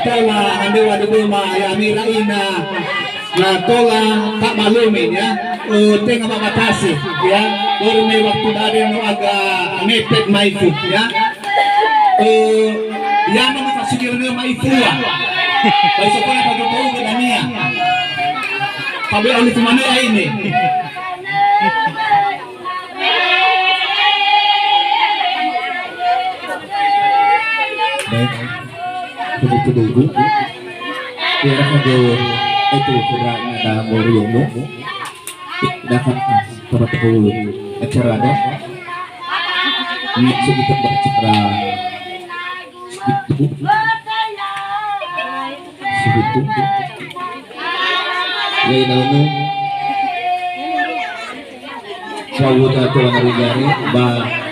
tola ande waduh mayami laina na tola tak malumin ya tengah mabatasi ya baru may waktu dari mo aga mepet maifu ya yan ang makasigil na maifuwa ay sa kaya pagkabaw ka na niya kabi ulit manila ini baik tuloy-tuloy kaya kayo ito kira na moriyo mo dapat pamatako acara ada so kita bercakra segitu lain lalu sawut atau hari-hari bah